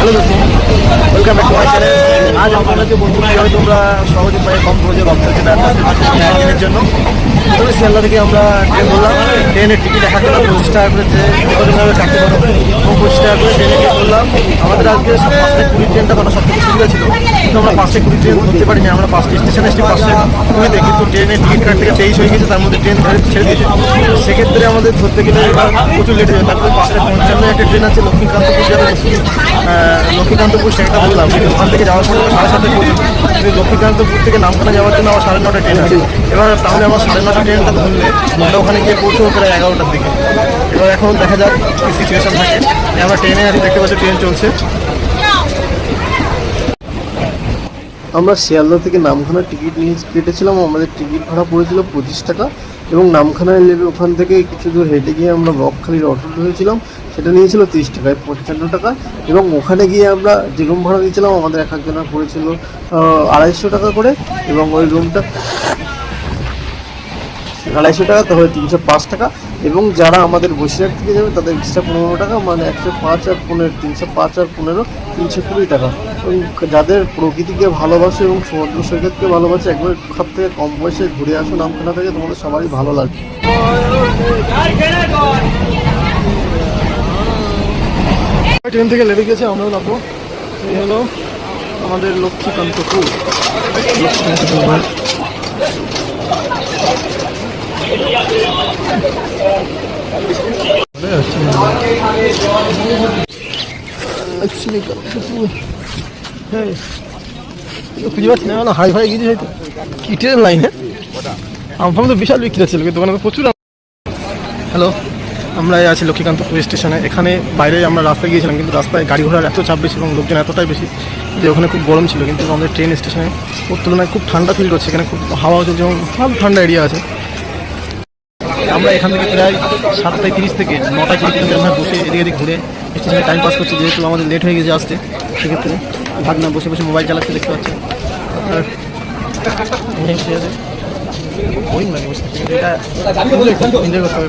Hello দোস্ত, welcome back to my channel. আজ আপনাদেরকে বলবো কীভাবে তোমরা সহজে পায়ে কম খরচে রপ্তানি ট্রেনের জন্য। প্রথমে শিয়ালদা থেকে আমরা ট্রেন ধরলাম। ট্রেনের টিকিট 1,50 টাকা করে কতভাবে কাটতে পারো এবং 25 টাকা করে ট্রেনে টিকিট করলাম। আমাদের আজকে 5টা 20 ট্রেনটা করা সব থেকে সুবিধা ছিল, কিন্তু আমরা 5টা 20 ট্রেন ধরতে পারিনি। আমরা 5টা স্টেশনে এসেছি 5টা 20-তে, কিন্তু ট্রেনের টিকিট কাটতে 23 হয়ে গেছে, তার মধ্যে ট্রেন ছেড়ে দিয়েছে। সেক্ষেত্রে আমাদের ধরতে গেলে প্রচুর লেট হয়ে যাবে। তারপরে 5:55 একটা ট্রেন আছে লক্ষ্মীকান্তপুর যাবে, লক্ষ্মীকান্তপুর সেটা বললাম, কিন্তু ওখান থেকে যাওয়ার সময় 7:30 পর্যন্ত। কিন্তু লক্ষ্মীকান্তপুর থেকে নামখানা যাওয়ার জন্য আমার 9:30 ট্রেন আছে। এবার তাহলে আমার 9:30 ট্রেনটা ধরলে আমরা ওখানে গিয়ে পৌঁছবো প্রায় 11টার দিকে। এবার এখন দেখা যাক কী সিচুয়েশন থাকে। আমরা ট্রেনে আছি, দেখতে পাচ্ছি ট্রেন চলছে। আমরা শিয়ালদা থেকে নামখানার টিকিট নিয়ে কেটেছিলাম। আমাদের টিকিট ভাড়া পড়েছিল 25 টাকা এবং নামখানায় নেমে ওখান থেকে কিছু দূর হেঁটে গিয়ে আমরা বকখালির অটো ধরেছিলাম, সেটা নিয়েছিল 30 টাকায় 55 টাকা। এবং ওখানে গিয়ে আমরা যে রুম ভাড়া নিয়েছিলাম আমাদের এক একজনের পড়েছিল 250 টাকা করে, এবং ওই রুমটা 250 টাকা, তাহলে 305 টাকা। এবং যারা আমাদের বসিরহাট থেকে যাবে তাদের এক্সট্রা 15 টাকা, মানে 105 আর 15, 305 আর 15, 320 টাকা। এবং যাদের প্রকৃতিকে ভালোবাসে এবং সমুদ্র সৈকতকে ভালোবাসে, একবার সব থেকে কম পয়সায় ঘুরে আসো নামখানা থেকে, তোমাদের সবারই ভালো লাগবে। ট্রেন থেকে লেগে গেছে, আমরাও নামবো। এই হলো আমাদের লক্ষ্মীকান্তপুর। খুঁজে পাচ্ছি না, হাই ফাই গিয়েছি হয়তো। কি ট্রেন লাইনে আমফাম তো বিশাল বিক্রি ছিল, কিন্তু ওখানে প্রচুর। হ্যালো, আমরা আছি লক্ষ্মীকান্তপুর স্টেশনে। এখানে বাইরে আমরা রাস্তায় গিয়েছিলাম, কিন্তু রাস্তায় গাড়ি ঘোড়ার এত চাপ বেশি এবং লোকজন এতটাই বেশি যে ওখানে খুব গরম ছিল। কিন্তু আমাদের ট্রেন স্টেশনে ওর তুলনায় খুব ঠান্ডা ফিল করছে। এখানে খুব হাওয়া চলছে এবং ভালো ঠান্ডা এরিয়া আছে। আমরা এখান থেকে প্রায় 7:30 থেকে 9:20 আমরা বসে এদিকে এদিক ঘুরে স্টেশনে টাইম পাস করছি, যেহেতু আমাদের লেট হয়ে গেছে আসতে। সেক্ষেত্রে ভাগনা বসে বসে মোবাইল চালাচ্ছে, দেখতে পাচ্ছে। আর বোরিং লাগে বসে, এটা এনজয় করতে হবে।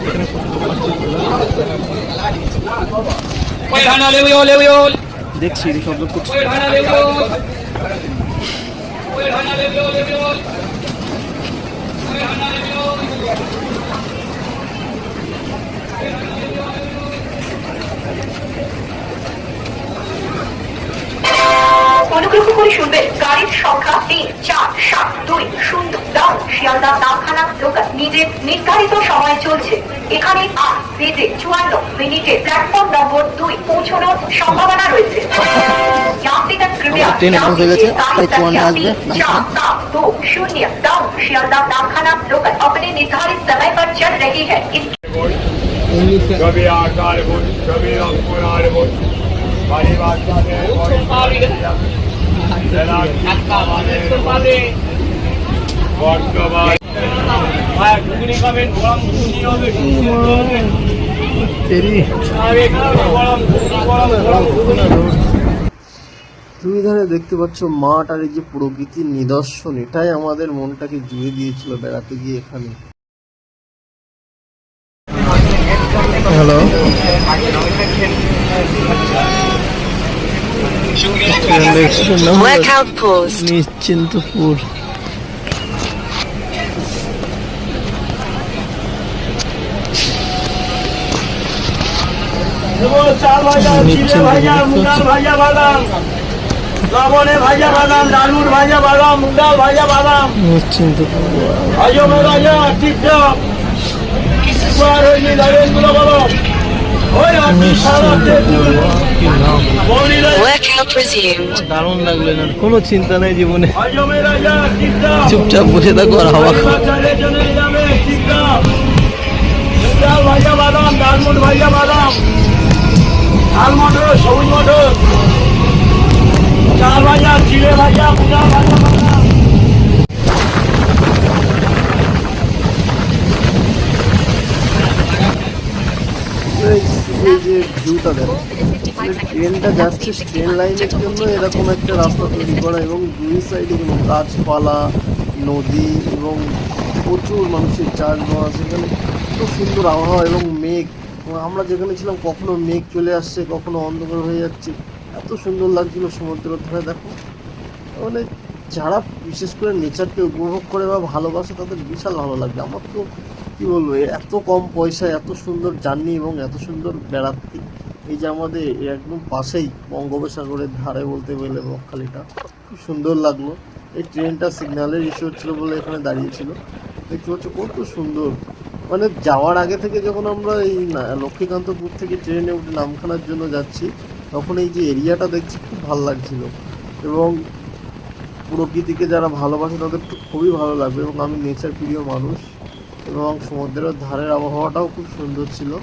দেখছি সব লোক করছে। অনুগ্রহ করে শুনবেন, গাড়ির সংখ্যা 3-4-7-2-0 শিয়ালদা নামখানা লোকাল নিজের নির্ধারিত সময় চলছে। এখানে 8:54 প্ল্যাটফর্ম নম্বর 2 পৌঁছানোর সম্ভাবনা রয়েছে। শিয়ালদা নামখানা লোকাল अपने निर्धारित समय पर चल रही है। তুমি ধারে দেখতে পাচ্ছ মাঠ আর এই যে প্রকৃতির নিদর্শন, এটাই আমাদের মনটাকে জুড়ে দিয়েছিল বেড়াতে গিয়ে এখানে। হ্যালো, নিশ্চিন্তপুর। দারুণ লাগলো না, কোনো চিন্তা নেই জীবনে, চুপচাপ বসে থাকো আর হাওয়া খাও। সবুজ মটর, চাল ভাজা, চিড়ে ভাজা, মুগা ভাজা। এই যে ভিউটা দেখো, ট্রেনটা যাচ্ছে ট্রেন লাইনের জন্য এরকম একটা রাস্তা তৈরি করা, এবং দুই সাইডে কোনো গাছপালা, নদী এবং প্রচুর মানুষের চাষবাস। এখানে খুব সুন্দর আবহাওয়া এবং মেঘ। আমরা যেখানে ছিলাম কখনো মেঘ চলে আসছে, কখনো অন্ধকার হয়ে যাচ্ছে, এত সুন্দর লাগছিল সমুদ্রের ধারে। দেখো মানে যারা বিশেষ করে নেচারকে উপভোগ করে বা ভালোবাসে তাদের বিশাল ভালো লাগবে। আমার তো কী বলবো, এত কম পয়সায় এত সুন্দর জার্নি এবং এত সুন্দর বেড়াতে। এই যে আমাদের একদম পাশেই বঙ্গোপসাগরের ধারে বলতে গেলে বকখালিটা, খুব সুন্দর লাগলো। এই ট্রেনটা সিগন্যালের ইস্যু হচ্ছিলো বলে এখানে দাঁড়িয়েছিল। দেখতে পাচ্ছ কত সুন্দর। মানে যাওয়ার আগে থেকে যখন আমরা এই লক্ষ্মীকান্তপুর থেকে ট্রেনে উঠে নামখানার জন্য যাচ্ছি, তখন এই যে এরিয়াটা দেখছি খুব ভালো লাগছিল। এবং প্রকৃতিকে যারা ভালোবাসে তাদের তো খুবই ভালো লাগবে। এবং আমি নেচার প্রিয় মানুষ, এবং সমুদ্রের ধারের আবহাওয়াটাও খুব সুন্দর ছিল।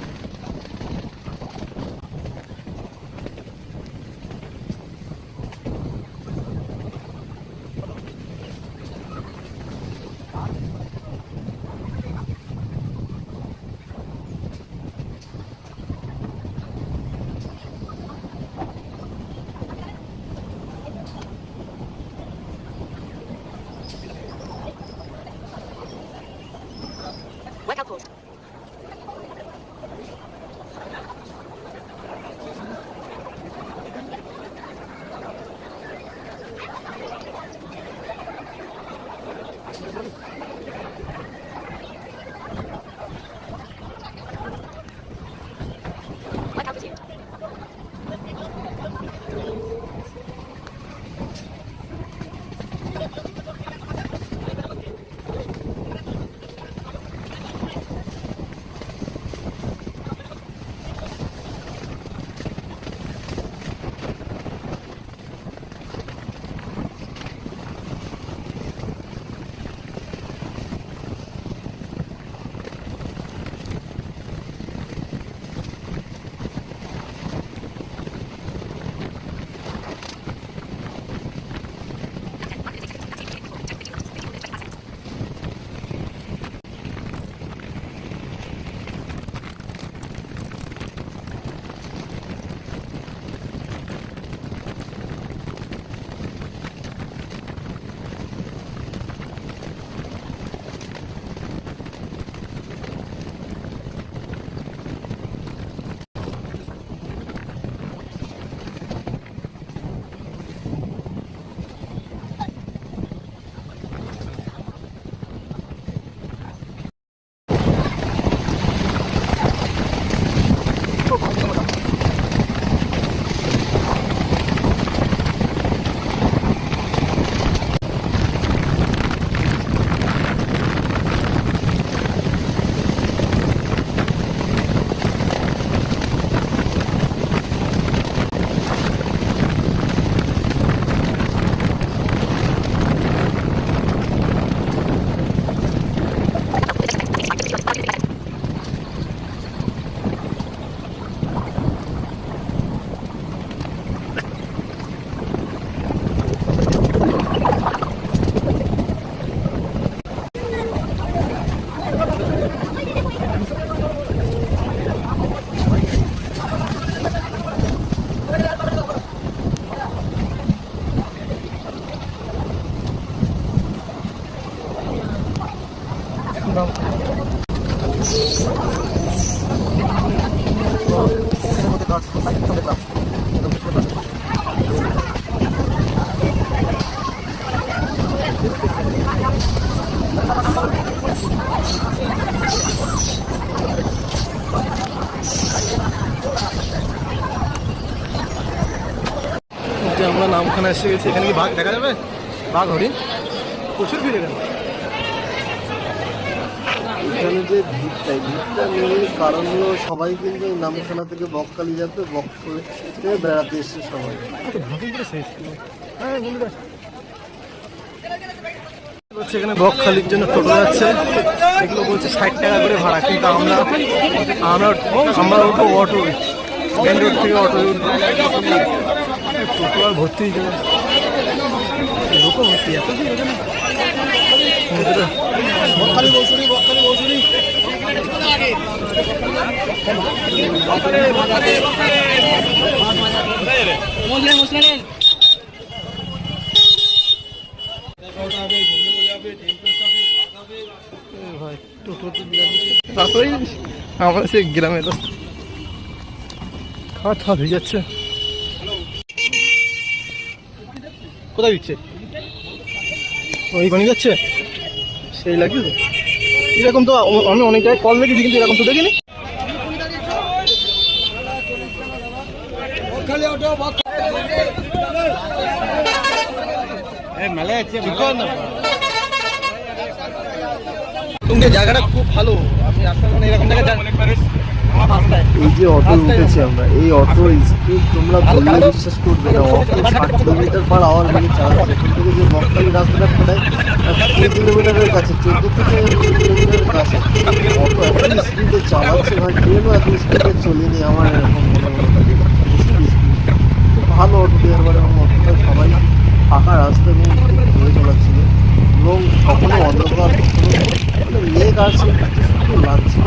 আমরা নামখানা এসে গেছি। এখানে কি বাঘ দেখা যাবে? বাঘ, হরিণ প্রচুর ভিড় এখানে। এখানে যে ভিড়টা নেই কারণ হলো সবাই কিন্তু এই নামখানা থেকে বকখালি যাবে, বকখালি থেকে বেড়াতে এসছে সবাই। এখানে বকখালির জন্য টোটো যাচ্ছে, এগুলো বলছে 60 টাকা করে ভাড়া, কিন্তু আমরা উঠবো অটো, মেন রোড থেকে অটো উঠবো। টোটো আর ভর্তি হয়ে যাবে, লোকও ভর্তি। এত ভিড় এখানে বকখালি বৌসুরি, বকখালি বৌসুরি। ভাই টোটো তারপরেই আমরা সেই গ্রামের খাওয়া খাওয়া হয়ে যাচ্ছে। কোথায় দিচ্ছে? ওই বানিয়ে যাচ্ছে, সেই লাগবে তো। এরকম তো আমি অনেক জায়গায় কল দেখেছি, কিন্তু এরকম তো দেখিনি। তোমাদের জায়গাটা খুব ভালো, আপনি আসলে এরকম জায়গায় এই যে অটো উঠেছি আমরা, এই অটো স্পিড তোমরা বললে বিশ্বাস করবে না, অটো 60 কিলোমিটার/আওয়ার মানে চালাচ্ছে। এখান থেকে যে বকখালি রাস্তাটা প্রায় 3 কিলোমিটারের কাছে, 14 থেকে 15 কিলোমিটারের কাছে অটো এত স্পিডে চালাচ্ছে ভাই, ট্রেনও এত স্পিডে চলেনি আমার এরকম মনে হলো। খুব ভালো অটো ড্রাইভার, এবং অটোটা সবাই ফাঁকা রাস্তা এবং ধরে চালাচ্ছিল, এবং কখনো অন্ধকার মানে মেঘ আসছে, সুন্দর লাগছিল,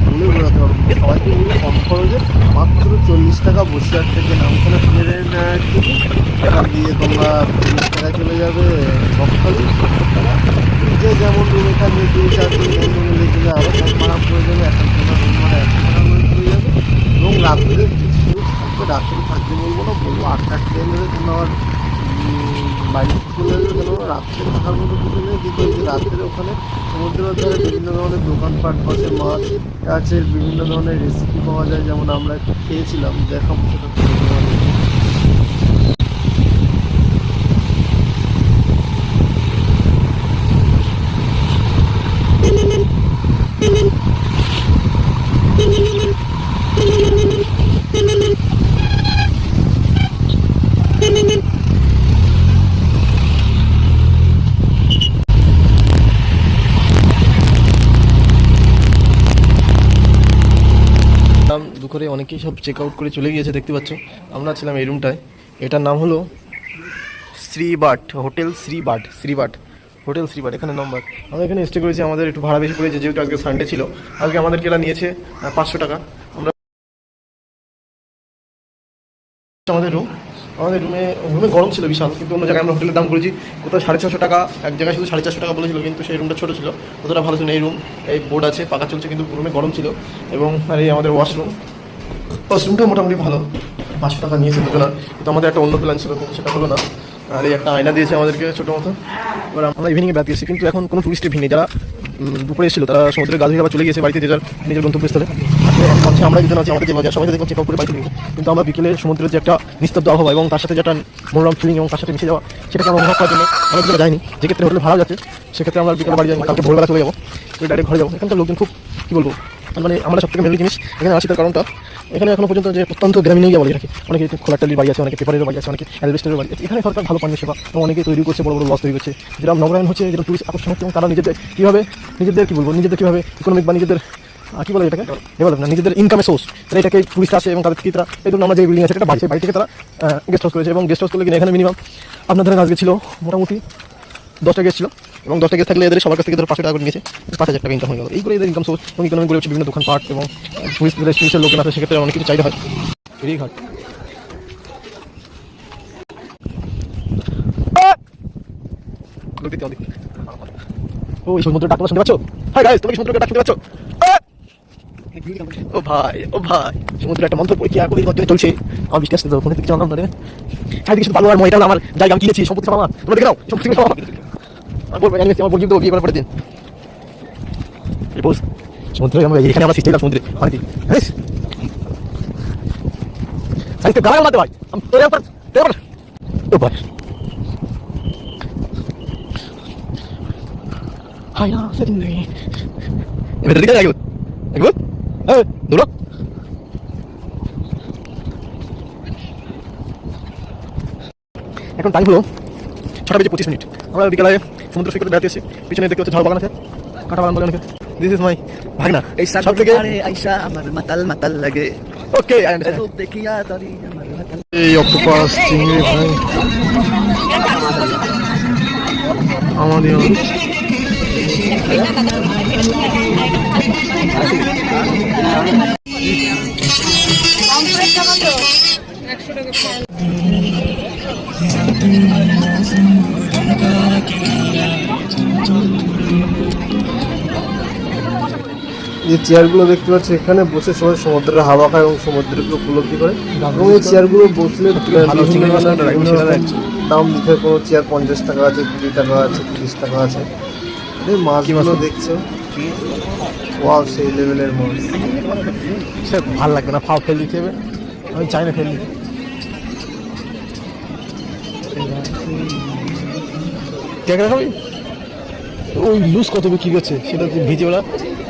বলে বোঝাতে পারবো না। সবাইকে মিলে কম খরচে মাত্র 40 টাকা বসিরহাট থেকে নামখানা ট্রেনের টিকিট, এখান দিয়ে তোমরা 30 টাকায় চলে যাবে বকখালি, 70 টাকা। যে যেমন রুম এখান থেকে 2-4 দিন বন্ধু মিলে চলে আরও কম ভাড়া পড়ে যাবে, এখন তোমরা রুম ভাড়া 100 টাকা করে পড়ে যাবে। এবং রাত্রে থাকবে, রাত্রে থাকতে বলবো না, বলবো 8টার ট্রেন ধরে তোমরা আবার বাড়ি চলে যাবে, কেন রাত্রে থাকার মতো কিছু নেই। কিন্তু এই যে রাত্রে ওখানে সমুদ্রের ধারে বিভিন্ন ধরনের দোকানপাট বসে, মাছ আছে, বিভিন্ন ধরনের রেসিপি পাওয়া যায়, যেমন আমরা একটু খেয়েছিলাম, দেখাবো সেটা তোমাদের। দুপুরে অনেকেই সব চেক আউট করে চলে গিয়েছে, দেখতে পাচ্ছ। আমরা ছিলাম এই রুমটায়, এটার নাম হলো শ্রীবাট হোটেল, শ্রীবাট হোটেল শ্রীবাট, এখানে নম্বর। আমরা এখানে স্টে করেছি, আমাদের একটু ভাড়া বেশি পড়েছে, যেহেতু আজকে সানডে ছিল। আজকে আমাদেরকে এরা নিয়েছে 500 টাকা। আমরা আমাদের রুমে গরম ছিল বিশাল, কিন্তু অন্য জায়গায় আমরা হোটেলের দাম করেছি কোথাও 650 টাকা, এক জায়গায় শুধু 450 টাকা বলেছিল, কিন্তু সেই রুমটা ছোটো ছিল, অতটা ভালো ছিল। এই রুম, এই বোর্ড আছে, পাকা চলছে, কিন্তু রুমে গরম ছিল। এবং আর এই আমাদের ওয়াশরুমটা মোটামুটি ভালো, 500 টাকা নিয়েছে দুজনা, কিন্তু আমাদের একটা অন্য প্ল্যান ছিল, কিন্তু সেটা হলো না। আর এই একটা আয়না দিয়েছে আমাদেরকে ছোটো মতো। এবার আমরা ইভিনিংয়ে বেড়াতে এসেছি, কিন্তু এখন কোনো টুরিস্টের ভিড় নেই। যারা দুপুরে এসেছিল তারা সমুদ্রে গা ধুয়ে আবার চলে গিয়েছে বাড়িতে, যে যার নিজের গন্তব্যস্থলে। আজকে আমরা যেতে আছি, আমাদের যে বাজার সবাই দেখুন চেক আউট করে বাড়িতে নিয়ে, কিন্তু আমরা বিকেলে সমুদ্রের যে একটা নিস্তব্ধ আবহাওয়া এবং তার সাথে যে একটা মনোরম ফিলিং এবং তার সাথে মিশে যাওয়া, সেটাকে আমরা অনুভব করার জন্য অনেক জায়গায় যাইনি। যেক্ষেত্রে হোটেল ভাড়া যাচ্ছে, সেক্ষেত্রে আমরা বিকেলে বাড়ি যাই, কালকে ভোরবেলা চলে যাবো, ওই ডাইরেক্ট ঘরে যাবো। এখানকার লোকজন খুব কী বলবো, মানে আমরা সব থেকে মেন জিনিস এখানে আসি, তার কারণটা এখানে এখনো পর্যন্ত যে অত্যন্ত গ্রামীণ এরিয়া বলে রাখি, অনেকে খোলাটালির বাড়ি আছে, অনেকে পেপারের বাড়ি আছে, অনেকে অ্যালবেস্টারের বাড়ি আছে। এখানে সরকার ভালো পানীয় সেবা এবং অনেকে তৈরি করছে, বড় বড় লজ তৈরি করছে, যেটা নগরায়ণ হচ্ছে, যেটা টুরিস্ট আকর্ষণ হচ্ছে, এবং তারা নিজেদের কীভাবে ইকোনমিক বা নিজেদের কী বলে এটাকে ডেভেলপমেন্ট, নিজেদের ইনকামের সোর্স, তারা এটাকে টুরিস্ট আসে এবং তাদের থেকে তারা এই ধরুন আমরা যে বিল্ডিং আছে এটা বাড়ি থেকে তারা গেস্ট হাউস করেছে, এবং গেস্ট হাউস করলে কিনা এখানে মিনিমাম আপনার ধরেন আজকে ছিল মোটামুটি 10টা গেস্ট ছিল, এবং 10টা গেস্ট থাকলে এদের সবার কাছ থেকে ধরো 500 টাকা করে নিয়েছে, 5000 টাকা ইনকাম হয়ে গেল। এই করে এদের ইনকাম সোর্স এবং ইকোনমি গড়ে উঠছে বিভিন্ন দোকানপাট এবং টুরিস্টের লোকজন আছে, সেক্ষেত্রে অনেক কিছু চাহিদা হয়। ফেরিঘাট ও এই সমুদ্রের ডাকটা শুনতে পাচ্ছ? হাই গাইস, তুমি কি সমুদ্রের ডাক শুনতে পাচ্ছ? ও ভাই সমুদ্রের একটা মন্ত্র পরীক্ষা করে গর্জনে চলছে। আমার বিশ্বাস করতে ফোনে কিছু জানলাম না রে, চারিদিকে শুধু ভালো আর ময়টা আমার জায়গা, আমি কিনেছি সম্পত্তি আমার, তোমরা দেখে নাও সম্পত্তি আমার বলবো, জানিস আমার বলছি তো বিয়ে করার পরে দিন এই বস সমুদ্রে আমরা এখানে আমরা সৃষ্টি সমুদ্রে মানে কি গায়ে মারতে ভাই ও ভাই হাই না সেদিন নেই এবার দিকে যাই একবার দৌড়ো। এখন টাইম হলো 6:25। আমরা বিকেলে সমুদ্র সৈকতে বেড়াতে এসেছি, পিছনে দেখতে হচ্ছে ঝাড় বাগান আছে, কাঁটা বাগান বলে অনেকে। দিস ইজ মাই ভাগনা, এই সব থেকে আইসা আমার মাতাল লাগে। ওকে দেখিয়া তারি আমার মাতাল। এই অক্টোপাস চিংড়ি ভাই আমাদের যে চেয়ারগুলো দেখতে পাচ্ছি, এখানে বসে সবাই সমুদ্রের হাওয়া খায় এবং সমুদ্রকে উপলব্ধি করে, এবং এই চেয়ারগুলো বসলে দাম লিখে কোনো চেয়ার 50 টাকা আছে, 20 টাকা আছে, 30 টাকা আছে। এই মাছগুলো দেখছো, ওয়াও সেই লেভেলের মাছ। সে ভালো লাগবে না, ফাও ফেল দিতে হবে, আমি চাই না ফেল দিতে। কেকড়া খাবি? ওই লুজ কত বিক্রি করছে সেটা ভিজে ওরা,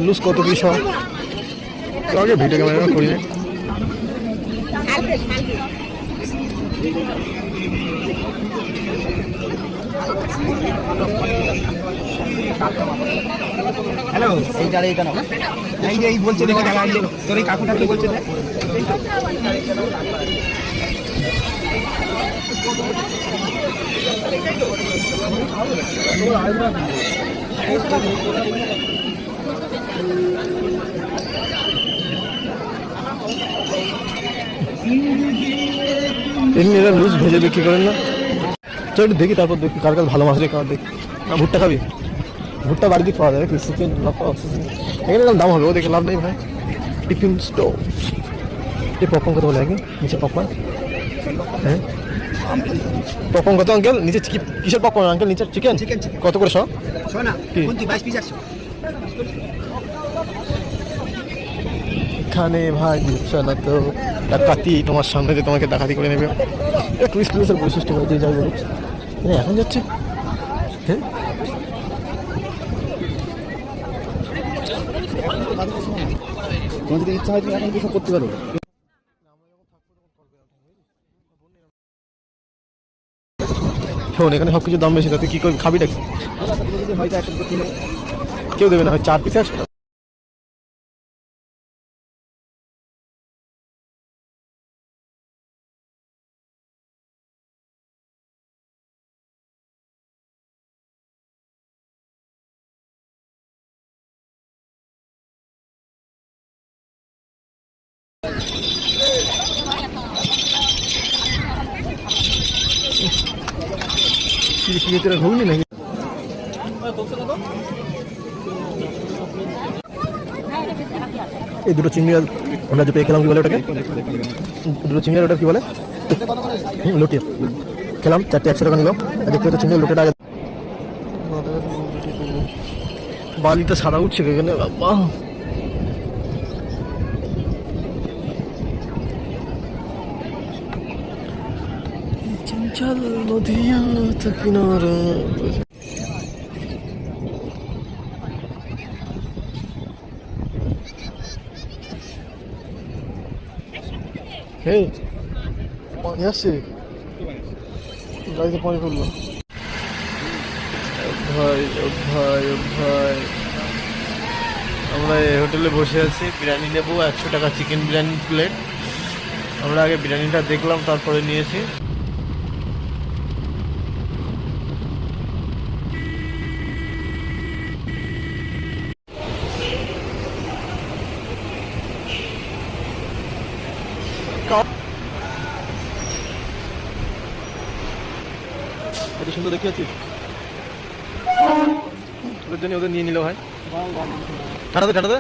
লুজ কত পিস হয় আগে ভিডিও ক্যামেরা করি না। হ্যালো, এইটা এইটা না, এই যে এই বলছে দেখে জায়গা তোর এই কাকুটা কি বলছে? এমনি এরা লুজ ভেজে বিক্রি করেন না। চল একটু দেখি, তারপর দেখি কার কার ভালো মাছ রেখে দেখি। ভুট্টা খাবি? ভুট্টা বাড়ি দিয়ে পাওয়া যাবে কি? চিকেন এখানে দাম হবে, ও দেখে লাভ নেই ভাই। টিফিন স্টোভ, এই পপকর্ন কত বলে আগে? নিচে পপকর্ন, হ্যাঁ পপকর্ন কত আঙ্কেল? নিচে কিসের পপকর্ন আঙ্কেল? নিচে চিকেন কত করে সব? শোনা 22 পিস আছে এখানে ভাই বুঝছো না তো, ডাকাতি তোমার সামনে যে তোমাকে ডাকাতি করে নেবে। টুরিস্ট প্লেসের বৈশিষ্ট্য যে যাই বলুক, এখন যাচ্ছে। হ্যাঁ তোমাদের ইচ্ছা হয় তুমি এখন কিছু করতে পারো। শোন, এখানে সব কিছু দাম বেশি, তাতে কি করবি? খাবিটা কি? হয়তো একটা কিলো কেউ দেবে না, হয় 4 পিস 100 টাকা। ঘুমনি নাকি? এই দুটো চিংড়ি আমরা যে পেয়ে খেলাম, কি বলে ওটাকে? দুটো চিংড়ি ওটা কি বলে? লুটি খেলাম, 4টে 100 টাকা নিল। দেখতে তো চিংড়ি লুটিটা আগে। বালিটা সাদা উঠছে এখানে, বাবা চঞ্চল নদিয়া কিনারা। Hey, পানি আসছে, গাড়িতে পানি পড়লো। ভাই ও ভাই ও ভাই, আমরা এই হোটেলে বসে আছি, বিরিয়ানি নেবো 100 টাকা চিকেন বিরিয়ানি প্লেট। আমরা আগে বিরিয়ানিটা দেখলাম, তারপরে নিয়েছি। এত সুন্দর দেখে আছিস, ওদের জন্য ওদের নিয়ে নিল ভাই। ঠাটাতে ঠাটাতে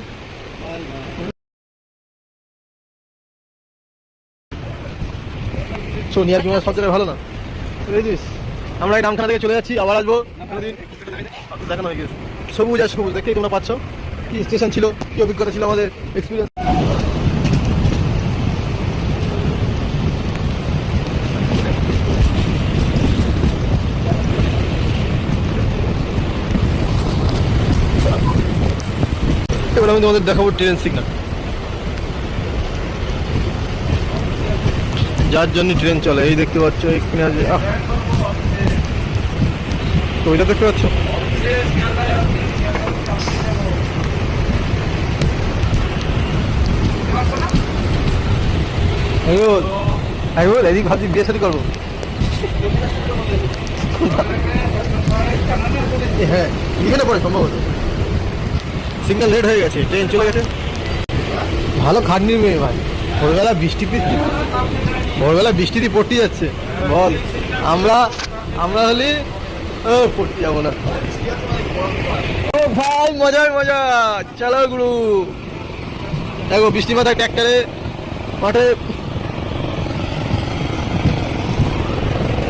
সোনিয়ার কি সব জায়গায় ভালো না বুঝেছিস? আমরা এই নামখানা থেকে চলে যাচ্ছি, আবার আসবো দেখানো হয়ে গেছে। সবুজ আর সবুজ দেখতেই তোমরা পাচ্ছ। কি স্টেশন ছিল, কি অভিজ্ঞতা ছিল আমাদের, এক্সপিরিয়েন্স। এবার আমি তোমাদের দেখাবো ট্রেন সিগন্যাল, যার জন্য ট্রেন চলে। এই দেখতে পাচ্ছ এখানে আছে, তো ওইটা দেখতে পাচ্ছ। এদিক ভাবছি বিয়ে শাদী করবো। হ্যাঁ এখানে পড়ে সম্ভবত। সিগন্যাল লেট হয়ে গেছে, ট্রেন চলে গেছে। ভালো খাটনির মেয়ে ভাই, ভোরবেলা বৃষ্টিতে পড়তে যাচ্ছে। বল আমরা হলে পড়তে যাবো না। ও ভাই মজার মজা, চলো গুরু। দেখো বৃষ্টি মাথায় ট্র্যাক্টরে মাঠে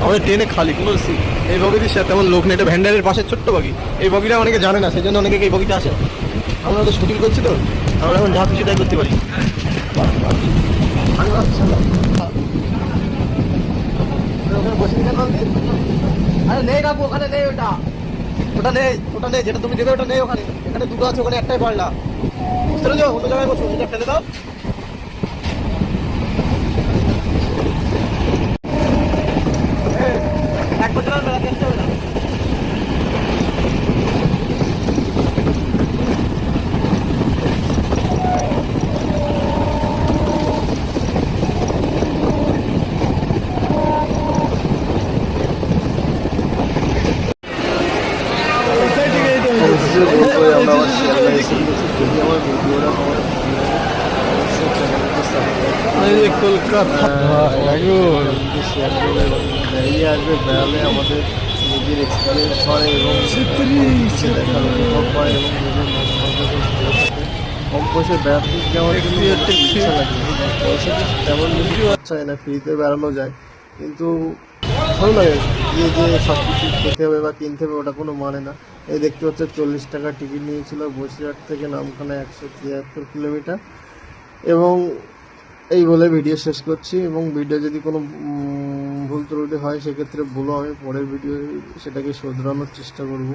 আমাদের ট্রেনে খালি কোনো সিট। এই বগিতে সে তেমন লোক নেই, এটা ভ্যান্ডারের পাশে ছোট্ট বগি। এই বগিটা অনেকে জানে না, সেই জন্য অনেকে এই বগিতে আসে। আমরা তো শুটিং করছি তো, আমরা এখন যা খুশি তাই করতে পারি। ওখানে বসে নিতে পারবি? আরে নেই কাকু, ওখানে নেই ওটা, ওটা নেই, ওটা নেই, যেটা তুমি দেবে ওটা নেই ওখানে। এখানে দুটো আছে, ওখানে একটাই পারলা। বুঝতে পেরেছো? অন্য জায়গায় বসো, এটা ফেলে দাও। এক বছর আর বেড়াতে আসতে হবে না। অবশ্যই বলবো আমরা আবার শিয়ালদা এসে গেছি। যদি আমার ভিডিওটা আমার অবশ্যই চ্যানেলকে সাবস্ক্রাইব কলকাতা শেয়ার করবে এবং বেরিয়ে আসবে। বেড়ালে আমাদের নিজের এক্সপিরিয়েন্স হয় এবং দেখার অনুভব হয় এবং নিজের মন কম পয়সায় বেড়াতে যাওয়ার জন্য ইচ্ছা লাগে। পয়সা তো তেমন বেশি খরচা হয় না, ফ্রিতে বেড়ানো যায়, কিন্তু ভালো লাগে গিয়ে যে সব কিছু খেতে হবে বা কিনতে হবে ওটা কোনো মানে না। এই দেখতে হচ্ছে 40 টাকা টিকিট নিয়েছিল বসিরহাট থেকে নামখানা 173 কিলোমিটার। এবং এই বলে ভিডিও শেষ করছি, এবং ভিডিও যদি কোনো ভুল ত্রুটি হয় সেক্ষেত্রে বলো, আমি পরের ভিডিও সেটাকে শোধরানোর চেষ্টা করব।